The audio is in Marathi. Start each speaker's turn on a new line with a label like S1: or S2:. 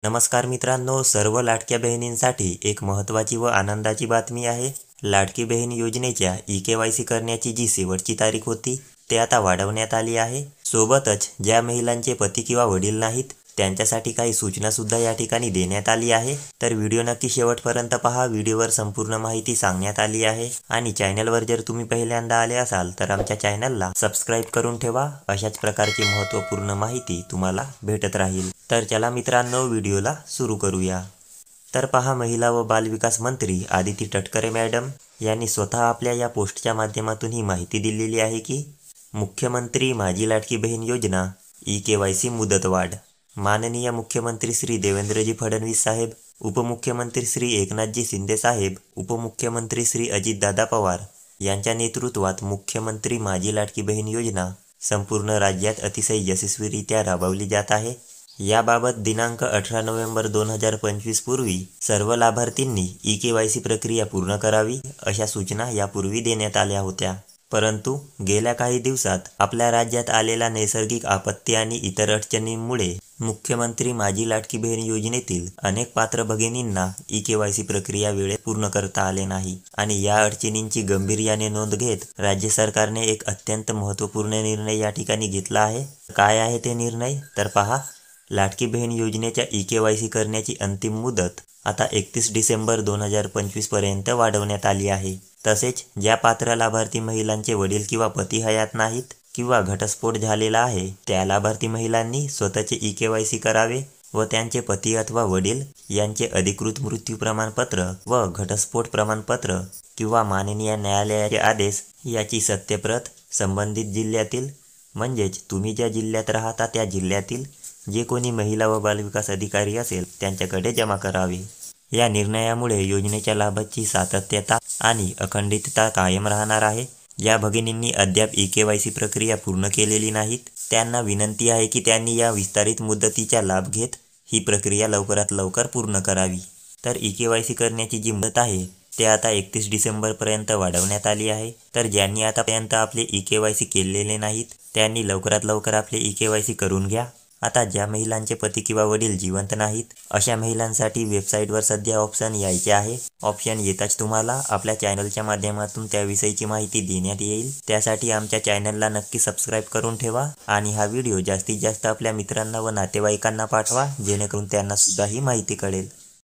S1: नमस्कार मित्रांनो, सर्व लाडक्या बहिणींसाठी एक महत्त्वाची व आनंदाची बातमी आहे। लाडकी बहीण योजनेच्या ई-के-वाय-सी करण्याची जी शेवटची तारीख होती ते आता वाढवण्यात आली आहे। सोबतच ज्या महिलांचे पती किंवा वडील नाहीत त्यांच्यासाठी काही सूचना सुद्धा या ठिकाणी देण्यात आली आहे। तर व्हिडिओ नक्की शेवटपर्यंत पहा। व्हिडिओवर संपूर्ण माहिती सांगण्यात आली आहे आणि चॅनलवर जर तुम्ही पहिल्यांदा आले असाल तर आमच्या चॅनलला सबस्क्राइब करून ठेवा। अशाच प्रकारची महत्त्वपूर्ण माहिती तुम्हाला भेटत राहील। तर चला मित्रांनो, व्हिडिओला सुरू करूया। तर पहा, महिला व बालविकास मंत्री आदिती तटकरे मॅडम यांनी स्वतः आपल्या या पोस्टच्या माध्यमातून ही माहिती दिलेली आहे की मुख्यमंत्री माझी लाडकी बहीण योजना ई-के-वाय-सी मुदतवाढ। माननीय मुख्यमंत्री श्री देवेंद्रजी फडणवीस साहेब, उपमुख्यमंत्री श्री एकनाथजी शिंदे साहेब, उपमुख्यमंत्री श्री अजितदादा पवार यांच्या नेतृत्वात मुख्यमंत्री माझी लाडकी बहीण योजना संपूर्ण राज्यात अतिशय यशस्वीरित्या राबवली जात आहे। याबाबत दिनांक 18 नोव्हेंबर 2025 पूर्वी सर्व लाभार्थींनी ई-के-वाय-सी प्रक्रिया पूर्ण करावी अशा सूचना यापूर्वी देण्यात आल्या होत्या। परंतु गेल्या काही दिवसात आपल्या राज्यात आलेल्या नैसर्गिक आपत्ती आणि इतर अडचणींमुळे मुख्यमंत्री माझी लाडकी बहीण योजनेतील अनेक पात्र भगिनींना ई-के-वाय-सी प्रक्रिया वेळेत पूर्ण करता आले नाही आणि या अडचणींची गंभीर्याने नोंद घेत राज्य सरकारने एक अत्यंत महत्त्वपूर्ण निर्णय या ठिकाणी घेतला आहे। काय आहे ते निर्णय? तर पहा, लाडकी बहीण योजनेच्या ई-के-वाय-सी करण्याची अंतिम मुदत आता 31 डिसेंबर 2025 पर्यंत वाढवण्यात आली आहे। तसेच ज्या पात्र लाभार्थी महिलांचे वडील किंवा पती हयात नाहीत किंवा घटस्फोट झालेला आहे त्या लाभार्थी महिलांनी स्वतःचे ई-के-वाय-सी करावे व त्यांचे पती अथवा वडील यांचे अधिकृत मृत्यू प्रमाणपत्र व घटस्फोट प्रमाणपत्र किंवा माननीय न्यायालयाचे आदेश याची सत्यप्रत संबंधित जिल्ह्यातील, म्हणजेच तुम्ही ज्या जिल्ह्यात राहता त्या जिल्ह्यातील जे कोणी महिला व बालविकास अधिकारी असेल त्यांच्याकडे जमा करावे। या निर्णयामुळे योजनेच्या लाभाची सातत्यता आणि अखंडितता कायम राहणार आहे। ज्या भगिनींनी अद्याप ई-के-वाय-सी प्रक्रिया पूर्ण केलेली नाहीत त्यांना विनंती आहे की त्यांनी या विस्तारित मुदतीचा लाभ घेत ही प्रक्रिया लवकरात लवकर पूर्ण करावी। तर ई-के-वाय-सी करण्याची जी मुदत आहे ते आता 31 डिसेंबरपर्यंत वाढवण्यात आली आहे। तर ज्यांनी आतापर्यंत आपले ई-के-वाय-सी केलेले नाहीत त्यांनी लवकरात लवकर आपले ई-के-वाय-सी करून घ्या। आता ज्या महिलांचे पती किंवा वडील जिवंत नाहीत अशा महिलांसाठी वेबसाईटवर सध्या ऑप्शन यायचे आहे। ऑप्शन येताच तुम्हाला आपल्या चॅनलच्या माध्यमातून त्याविषयीची माहिती देण्यात येईल। त्यासाठी आमच्या चॅनलला नक्की सबस्क्राइब करून ठेवा आणि हा व्हिडिओ जास्तीत जास्त आपल्या मित्रांना व नातेवाईकांना पाठवा जेणेकरून त्यांना सुद्धा ही माहिती कळेल।